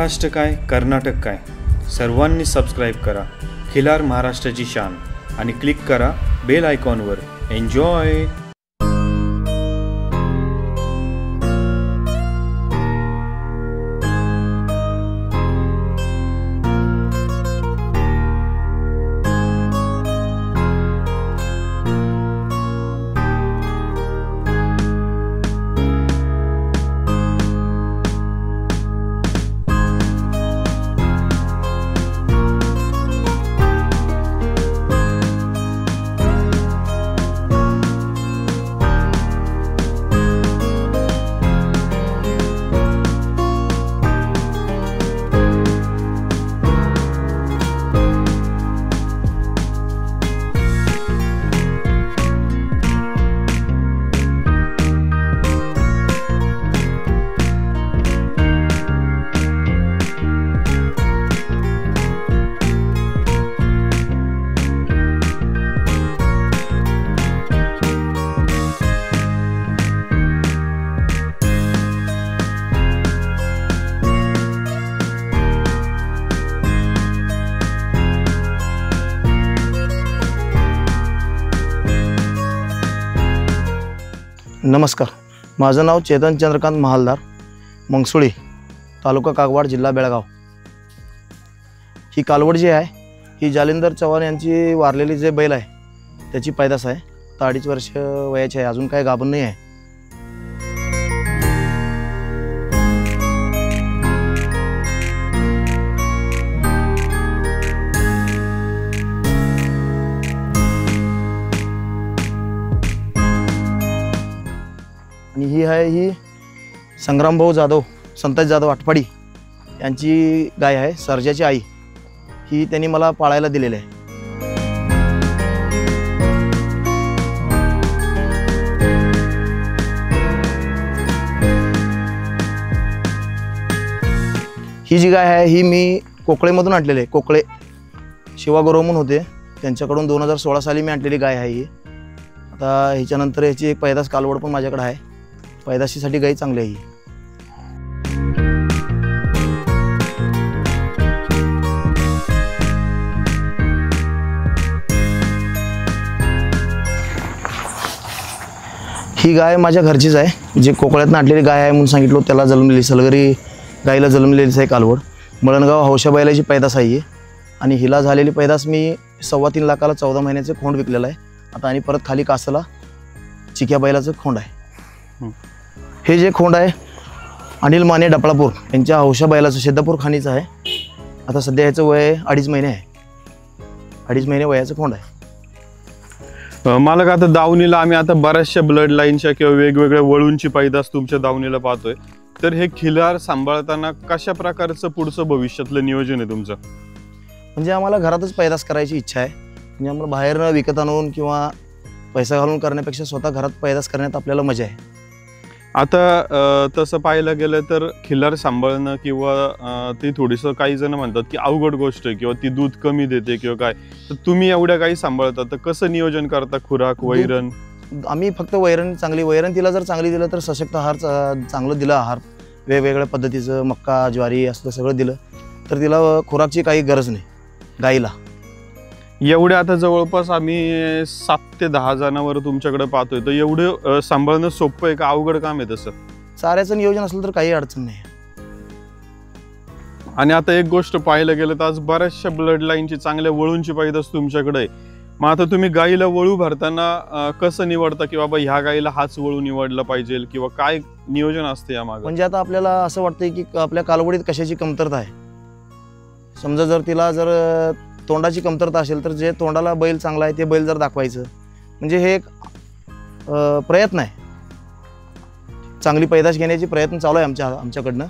महाराष्ट्र काय कर्नाटक काय सर्वांनी सबस्क्राईब करा खिलार महाराष्ट्राची शान आणि क्लिक करा बेल आयकॉनवर. एन्जॉय. नमस्कार, माझं नाव चेतन चंद्रकांत महालदार, मंगसुळी, तालुका कागवाड, जिल्हा बेळगाव. ही कालवड जी आहे ही जालिंदर चव्हाण यांची वारलेली जे बैल आहे त्याची पैदास आहे. 2.5 वर्ष वयाची आहे, अजून काही गाभण नाही आहे. आणि ही संग्रामभाऊ जाधव, संतोष जाधव आटपाडी यांची गाय आहे. सर्जाची आई ही त्यांनी मला पाळायला दिलेली आहे. ही जी गाय आहे ही मी कोकळेमधून आणलेली आहे. कोकळे शिवा गुरव म्हणून होते, त्यांच्याकडून 2016 साली मी आणलेली गाय आहे ही. आता ह्याच्यानंतर याची एक पैदास कालवड पण माझ्याकडे आहे. पैदाशीसाठी गाई चांगली आहे. ही गाय माझ्या घरचीच आहे, जे कोकळ्यातून आणलेली गाय आहे म्हणून सांगितलं. त्याला जन्मलेली सलगरी गाईला जन्मलेलीच आहे कालवड. मळणगाव हौशा बैलाची पैदास आहे आणि हिला झालेली पैदास मी 3.25 लाखाला 14 महिन्याचे खोंड विकलेलं आहे. आता आणि परत खाली कासाला चिक्या बैलाचं खोंड आहे. हे जे खोंड आहे अनिल माने डपळापूर यांच्या हौशा बैलाचं शेद्दापूर खाणीचं आहे. आता सध्या ह्याचं वय 2.5 महिने आहे. 2.5 महिने वयाचं खोंड आहे. मला का आता दावणीला आम्ही आता बऱ्याचशा ब्लड लाईनच्या किंवा वेगवेगळ्या वळूंची पैदास तुमच्या दावणीला पाहतोय. तर हे खिलार सांभाळताना कशा प्रकारचं पुढचं भविष्यातलं नियोजन आहे तुमचं? म्हणजे आम्हाला घरातच पैदास करायची इच्छा आहे. म्हणजे आम्हाला बाहेर विकत आणून किंवा पैसा घालून करण्यापेक्षा स्वतः घरात पैदास करण्यात आपल्याला मजा आहे. आता तसं पाहायला गेलं तर खिलार सांभाळणं किंवा ती थोडीसं काही जण म्हणतात की अवघड गोष्ट आहे किंवा ती दूध कमी देते किंवा काय, तर तुम्ही एवढ्या काही सांभाळता तर कसं नियोजन करता? खुराक, वैरण? आम्ही फक्त वैरण, चांगली वैरण तिला जर चांगली दिलं तर सशक्त आहार चांगलं दिलं, आहार वेगवेगळ्या पद्धतीचं मक्का, ज्वारी असं सगळं दिलं तर तिला खुराकची काही गरज नाही गाईला. एवढे आता जवळपास आम्ही 7 ते 10 जनावर तुमच्याकडे पाहतोय, तर एवढं सांभाळणं सोपं आहे का अवघड काम आहे? तसं चाऱ्याचं नियोजन असलं तर काही अडचण नाही. आणि आता एक गोष्ट पाहायला गेलं तर आज बऱ्याचशा ब्लड लाईनची चांगल्या वळूंची पैदास तुमच्याकडे आहे. मग आता तुम्ही गाईला वळू भरताना कसं निवडता की बाबा ह्या गाईला हाच वळू निवडला पाहिजे किंवा काय नियोजन असते यामागे? म्हणजे आता आपल्याला असं वाटतंय की आपल्या कालवडीत कशाची कमतरता आहे. समजा जर तिला जर तोंडाची कमतरता असेल तर जे तोंडाला बैल चांगला आहे ते बैल जर दाखवायचं, म्हणजे हे एक प्रयत्न आहे. चांगली पैदास घेण्याची प्रयत्न चालू आहे आमच्याकडनं.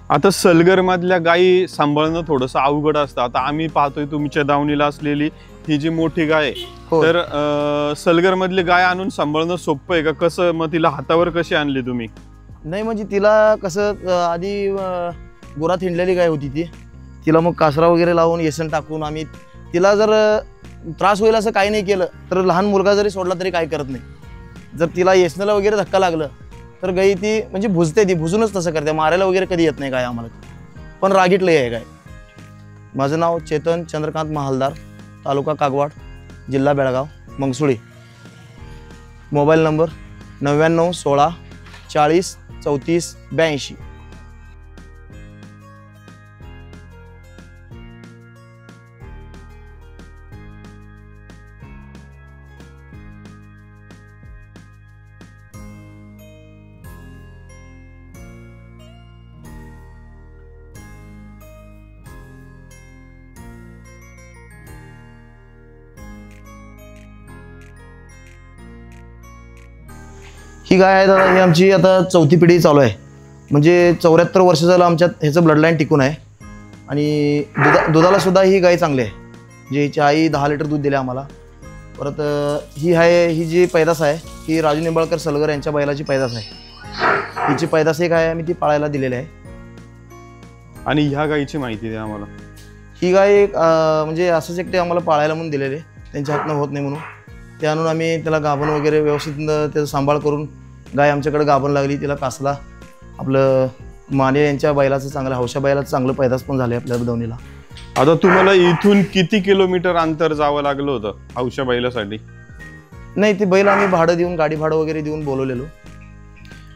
आता सलगरमधल्या गायी सांभाळणं थोडंसं अवघड असतं. आता आम्ही पाहतोय तुमच्या दावणीला असलेली ही जी मोठी गाय आहे, तर सलगरमधली गाय आणून सांभाळणं सोपं आहे का? कसं मग तिला हातावर कशी आणली तुम्ही? नाही म्हणजे तिला कसं आधी गुरात हिंडलेली गाय होती ती. तिला मग कासरा वगैरे लावून येसन टाकून आम्ही तिला जर त्रास होईल असं काही नाही केलं तर लहान मुलगा जरी सोडला तरी काही करत नाही. जर तिला येसनाला वगैरे धक्का लागलं तर गाई ती म्हणजे भुजते, ती भुजूनच तसं करते, मारायला वगैरे कधी येत नाही गाय आम्हाला, पण रागीटलं आहे गाय. माझं नाव चेतन चंद्रकांत महालदार, तालुका कागवाड, जिल्हा बेळगाव, मंगसुळी. Mobile number 99 16 40 34 82. ही गाय आहे दादा, ही आमची आता 4थी पिढी चालू आहे. म्हणजे 74 वर्ष झालं आमच्यात ह्याचं ब्लड लाईन टिकून आहे. आणि दुधाला सुद्धा ही गाय चांगली आहे. जे हिची आई 10 लिटर दूध दिले आम्हाला. परत ही जी पैदास आहे ही राजू निंबाळकर सलगर यांच्या बैलाची पैदास आहे. हिची पैदास एक आहे, आम्ही ती पाळायला दिलेली आहे. आणि ह्या गायीची माहिती द्या आम्हाला. ही गाय म्हणजे असंच एकटे आम्हाला पाळायला म्हणून दिलेले, त्यांच्या हातनं होत नाही म्हणून. ते आणून आम्ही त्याला गाभण वगैरे व्यवस्थित त्याचा सांभाळ करून गाय आमच्याकडे गाभण लागली, तिला कासला. आपलं माने यांच्या बैलाचं चांगलं, हौशा बैलाचं चांगलं पैदास पण झाले आपल्या दवणीला. आता तुम्हाला इथून किती किलोमीटर अंतर जावं लागलं होतं हौशा बैलासाठी? नाही, ते बैल आम्ही भाडं देऊन, गाडी भाडं वगैरे देऊन बोलवलेलो.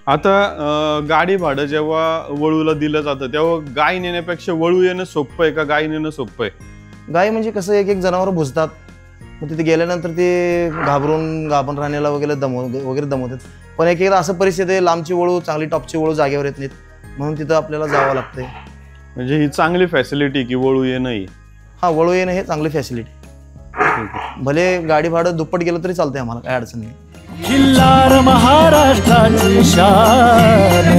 आता गाडी भाडं जेव्हा वळूला दिलं जातं तेव्हा गाय नेण्यापेक्षा वळू येणं सोपं आहे का गाय नेणं सोपं आहे? गाय म्हणजे कसं, एक एक जनावर भुजतात, मग तिथे गेल्यानंतर ते घाबरून गाभण राहण्याला वगैरे दमवतात. पण एक एकदा असं परिस्थिती आहे, लांबची वळू, चांगली टॉपची वळू जागेवर येत नाहीत, म्हणून तिथं आपल्याला जावं लागतंय. म्हणजे ही चांगली फॅसिलिटी की वळू येणं ही? हा, वळू येणं हे चांगली फॅसिलिटी. भले गाडी भाडं दुप्पट गेलं तरी चालतंय, आम्हाला काय अडचण नाही. खिल्लार महाराष्ट्राची शान.